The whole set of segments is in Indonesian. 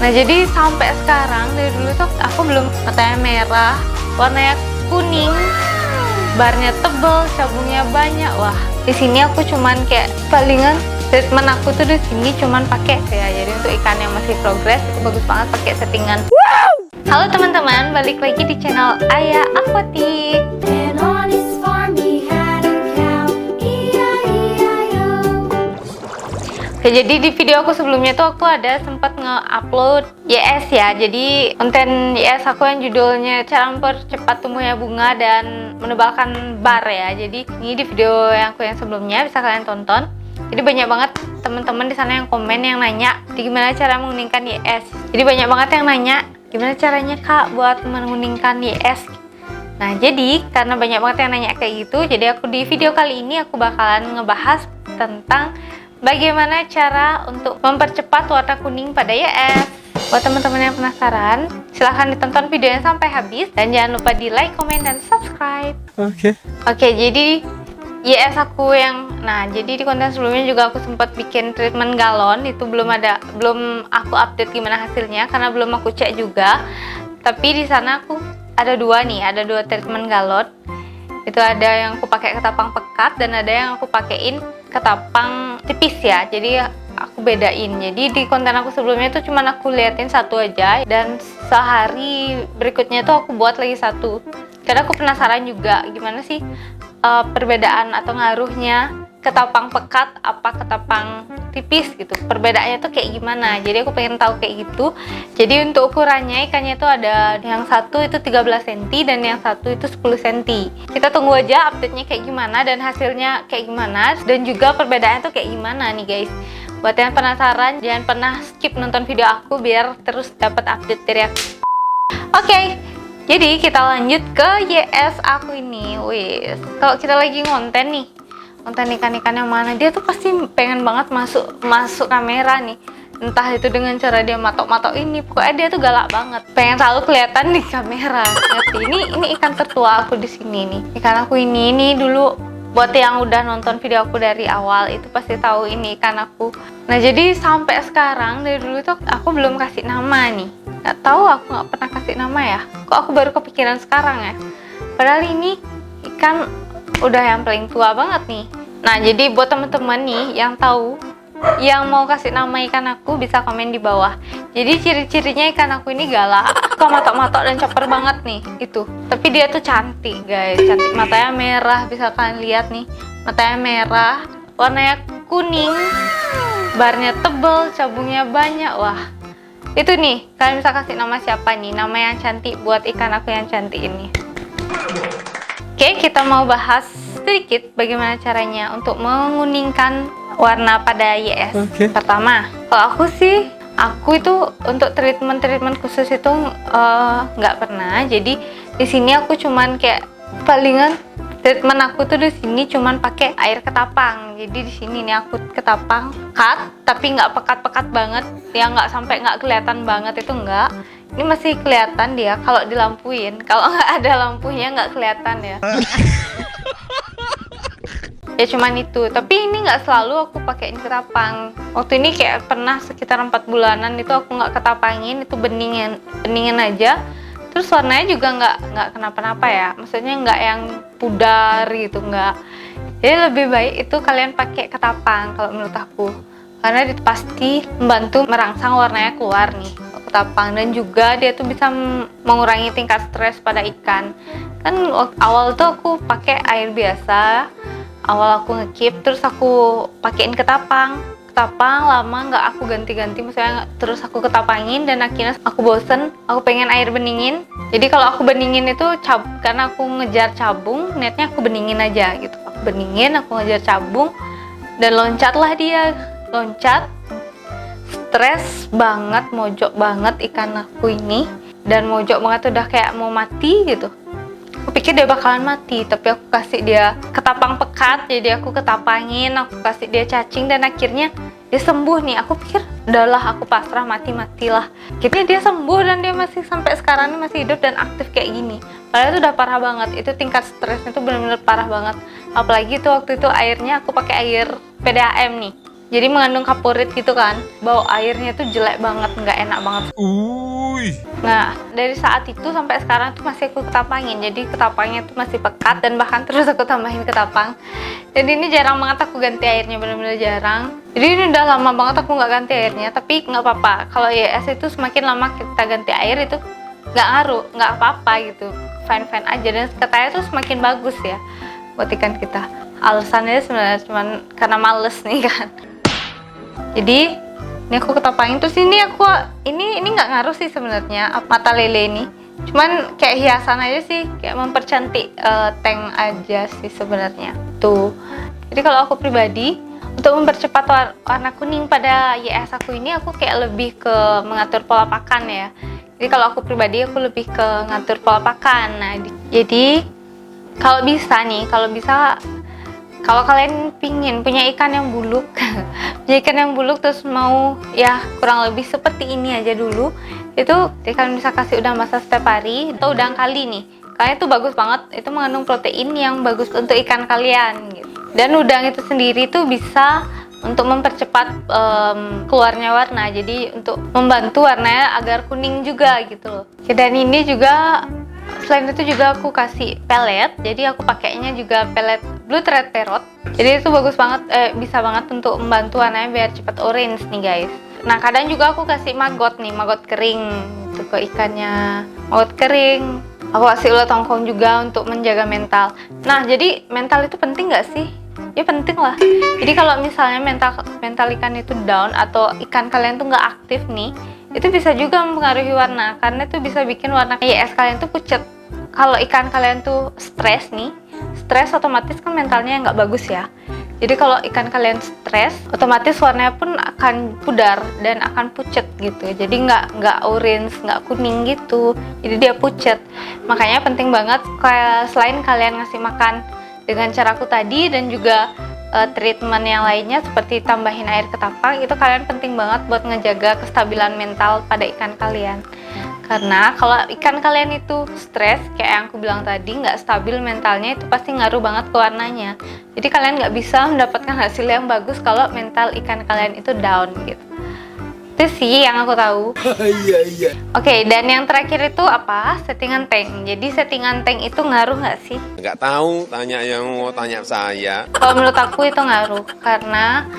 Nah jadi sampai sekarang dari dulu tuh aku belum, matanya merah, warnanya kuning, barnya tebel, cabungnya banyak. Wah, di sini aku cuman kayak palingan treatment aku tuh di sini cuman pakai ya. Jadi untuk ikan yang masih progres itu bagus banget pakai settingan. Halo teman-teman, balik lagi di channel Ayah Aquatic. Oke, jadi di video aku sebelumnya tuh aku ada sempat nge-upload YS ya. Jadi konten YS aku yang judulnya cara mempercepat tumbuhnya bunga dan menebalkan bar ya. Jadi ini di video yang aku yang sebelumnya bisa kalian tonton. Jadi banyak banget teman-teman di sana yang komen yang nanya gimana cara menguningkan YS. Jadi banyak banget yang nanya gimana caranya Kak buat menguningkan YS. Nah jadi karena banyak banget yang nanya kayak gitu, jadi aku di video kali ini aku bakalan ngebahas tentang bagaimana cara untuk mempercepat warna kuning pada YS. Buat teman-teman yang penasaran, silahkan ditonton videonya sampai habis dan jangan lupa di like, komen, dan subscribe. Oke, jadi YS aku yang, nah jadi di konten sebelumnya juga aku sempat bikin treatment galon, itu belum aku update gimana hasilnya karena belum aku cek juga. Tapi di sana aku ada dua treatment galon. Itu ada yang aku pakai ketapang pekat dan ada yang aku pakein ketapang tipis ya. Jadi aku bedain. Jadi di konten aku sebelumnya itu cuman aku liatin satu aja dan sehari berikutnya tuh aku buat lagi satu. Karena aku penasaran juga gimana sih perbedaan atau ngaruhnya ketapang pekat apa ketapang tipis gitu, perbedaannya tuh kayak gimana. Jadi aku pengen tahu kayak gitu. Jadi untuk ukurannya ikannya tuh ada yang satu itu 13 cm dan yang satu itu 10 cm. Kita tunggu aja update-nya kayak gimana dan hasilnya kayak gimana dan juga perbedaannya tuh kayak gimana nih guys. Buat yang penasaran jangan pernah skip nonton video aku biar terus dapat update dari aku. Oke, jadi kita lanjut ke YS aku ini. Wis, kalau kita lagi ngonten nih, konten ikan-ikan yang mana, dia tuh pasti pengen banget masuk kamera nih. Entah itu dengan cara dia matok-matok ini, pokoknya dia tuh galak banget. Pengen selalu kelihatan di kamera. Ngerti? Ini ikan tertua aku di sini nih. Ikan aku ini dulu buat yang udah nonton video aku dari awal itu pasti tahu ini ikan aku. Nah, jadi sampai sekarang dari dulu tuh aku belum kasih nama nih. Nggak tahu aku nggak pernah kasih nama ya. Kok aku baru kepikiran sekarang ya? Padahal ini ikan udah yang paling tua banget nih. Nah jadi buat teman-teman nih yang tahu yang mau kasih nama ikan aku bisa komen di bawah. Jadi ciri-cirinya ikan aku ini galak, suka matok-matok dan caper banget nih itu. Tapi dia tuh cantik guys, cantik, matanya merah, bisa kalian lihat nih, matanya merah, warnanya kuning, barnya tebel, cabungnya banyak. Wah itu nih, kalian bisa kasih nama siapa nih, nama yang cantik buat ikan aku yang cantik ini. Oke, kita mau bahas sedikit bagaimana caranya untuk menguningkan warna pada YS. Pertama, kalau aku itu untuk treatment khusus itu nggak pernah. Jadi di sini aku cuman kayak palingan treatment aku tuh di sini cuman pakai air ketapang. Jadi di sini nih aku ketapang cut, tapi nggak pekat-pekat banget, ya nggak sampai nggak kelihatan banget itu enggak. Ini masih kelihatan dia kalau dilampuin. Kalau nggak ada lampunya nggak kelihatan ya. Ya cuman itu. Tapi ini nggak selalu aku pakein ketapang. Waktu ini kayak pernah sekitar 4 bulanan itu aku nggak ketapangin, itu beningin aja. Terus warnanya juga nggak kenapa-napa ya. Maksudnya nggak yang pudar gitu, nggak. Jadi lebih baik itu kalian pakai ketapang kalau menurut aku. Karena itu pasti membantu merangsang warnanya keluar nih ketapang, dan juga dia tuh bisa mengurangi tingkat stres pada ikan. Kan awal tuh aku pakai air biasa, awal aku ngekip, terus aku pakein ketapang lama nggak aku ganti-ganti, misalnya terus aku ketapangin dan akhirnya aku bosen, aku pengen air beningin. Jadi kalau aku beningin itu karena aku ngejar cabung, niatnya aku beningin aja gitu. Aku beningin, aku ngejar cabung dan loncatlah dia, stres banget, mojok banget ikan aku ini, dan mojok banget udah kayak mau mati gitu. Aku pikir dia bakalan mati, tapi aku kasih dia ketapang pekat, jadi aku ketapangin, aku kasih dia cacing dan akhirnya dia sembuh nih. Aku pikir udahlah aku pasrah, matilah. Akhirnya dia sembuh dan dia masih sampai sekarang ini masih hidup dan aktif kayak gini. Padahal itu udah parah banget, itu tingkat stresnya tuh bener-bener parah banget. Apalagi tuh waktu itu airnya aku pakai air PDAM nih. jadi mengandung kaporit gitu kan. Bau airnya tuh jelek banget, nggak enak banget. Nah, dari saat itu sampai sekarang tuh masih aku ketapangin. Jadi ketapangnya tuh masih pekat dan bahkan terus aku tambahin ketapang. Dan ini jarang banget aku ganti airnya, bener-bener jarang. Jadi ini udah lama banget aku nggak ganti airnya, tapi nggak apa-apa. Kalau YS itu semakin lama kita ganti air itu nggak ngaruh, nggak apa-apa gitu. Fine-fine aja, dan katanya tuh semakin bagus ya buat ikan kita. Alasannya sebenarnya cuman karena males nih kan. Jadi ini aku ketapangin, terus ini aku ini nggak ngaruh sih sebenarnya mata lele ini, cuman kayak hiasan aja sih, kayak mempercantik tank aja sih sebenarnya tuh. Jadi kalau aku pribadi untuk mempercepat warna kuning pada YS aku ini, aku kayak lebih ke mengatur pola pakan ya. Jadi kalau aku pribadi aku lebih ke ngatur pola pakan. Nah, jadi kalau bisa kalau kalian pingin punya ikan yang buluk terus mau ya kurang lebih seperti ini aja dulu, itu kalian bisa kasih udang basah setiap hari atau udang kali nih, karena itu bagus banget, itu mengandung protein yang bagus untuk ikan kalian gitu. Dan udang itu sendiri tuh bisa untuk mempercepat keluarnya warna, jadi untuk membantu warnanya agar kuning juga gitu loh. Dan ini juga selain itu juga aku kasih pelet, jadi aku pakainya juga pelet blue thread parrot. Jadi itu bagus banget, bisa banget untuk membantu warnanya biar cepat orange nih guys. Nah kadang juga aku kasih maggot kering itu ke ikannya, maggot kering. Aku kasih ulat tongkong juga untuk menjaga mental. Nah jadi mental itu penting nggak sih? Ya penting lah. Jadi kalau misalnya mental ikan itu down atau ikan kalian tuh nggak aktif nih, itu bisa juga mempengaruhi warna, karena itu bisa bikin warna YS kalian tuh pucat. Kalau ikan kalian tuh stres otomatis kan mentalnya nggak bagus ya. Jadi kalau ikan kalian stres, otomatis warnanya pun akan pudar dan akan pucat gitu. Jadi nggak orange, nggak kuning gitu. Jadi dia pucat. Makanya penting banget selain kalian ngasih makan dengan caraku tadi dan juga treatment yang lainnya seperti tambahin air ketapang, itu kalian penting banget buat ngejaga kestabilan mental pada ikan kalian. Karena kalau ikan kalian itu stres, kayak yang aku bilang tadi, nggak stabil mentalnya, itu pasti ngaruh banget ke warnanya. Jadi kalian nggak bisa mendapatkan hasil yang bagus kalau mental ikan kalian itu down gitu. Itu sih yang aku tahu. Oke, dan yang terakhir itu apa? Settingan tank. Jadi settingan tank itu ngaruh nggak sih? Nggak tahu, tanya yang mau tanya saya. Kalau menurut aku itu ngaruh, karena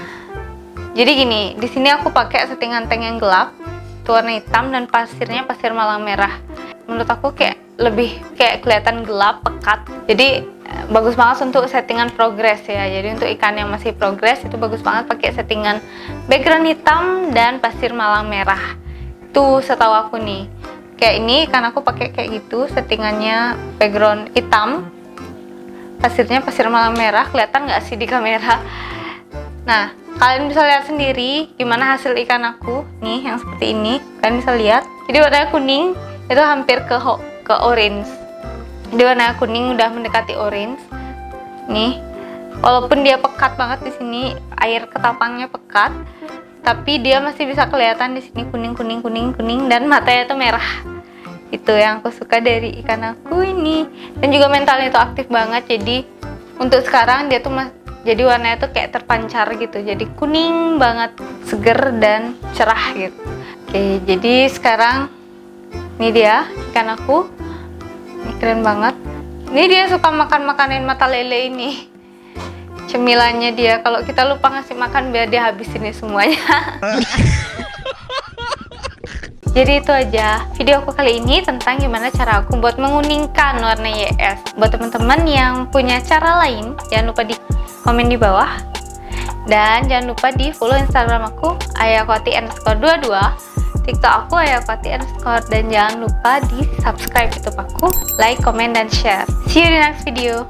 jadi gini, di sini aku pakai settingan tank yang gelap, itu warna hitam dan pasirnya pasir malang merah. Menurut aku kayak lebih kayak kelihatan gelap, pekat. Jadi bagus banget untuk settingan progress ya. Jadi untuk ikan yang masih progress itu bagus banget pakai settingan background hitam dan pasir malang merah. Itu setahu aku nih. Kayak ini kan aku pakai kayak gitu, settingannya background hitam, pasirnya pasir malang merah. Kelihatan nggak sih di kamera? Nah, kalian bisa lihat sendiri gimana hasil ikan aku nih yang seperti ini. Kalian bisa lihat. Jadi warnanya kuning itu hampir ke orange. Jadi warna kuning udah mendekati orange. Nih, walaupun dia pekat banget di sini, air ketapangnya pekat, tapi dia masih bisa kelihatan di sini kuning dan matanya tuh merah. Itu yang aku suka dari ikan aku ini. Dan juga mentalnya tuh aktif banget. Jadi untuk sekarang dia tuh jadi warnanya tuh kayak terpancar gitu. Jadi kuning banget, seger dan cerah gitu. Oke, jadi sekarang ini dia ikan aku. Ini keren banget. Ini dia suka makanin mata lele ini. Cemilannya dia. Kalau kita lupa ngasih makan biar dia habisin ini semuanya. Jadi itu aja video aku kali ini tentang gimana cara aku buat menguningkan warna YS. Buat teman-teman yang punya cara lain, jangan lupa di komen di bawah. Dan jangan lupa di follow Instagram aku ayakwati_22, TikTok aku ayakwati_, dan jangan lupa di subscribe YouTube aku, like, comment, dan share. See you di next video.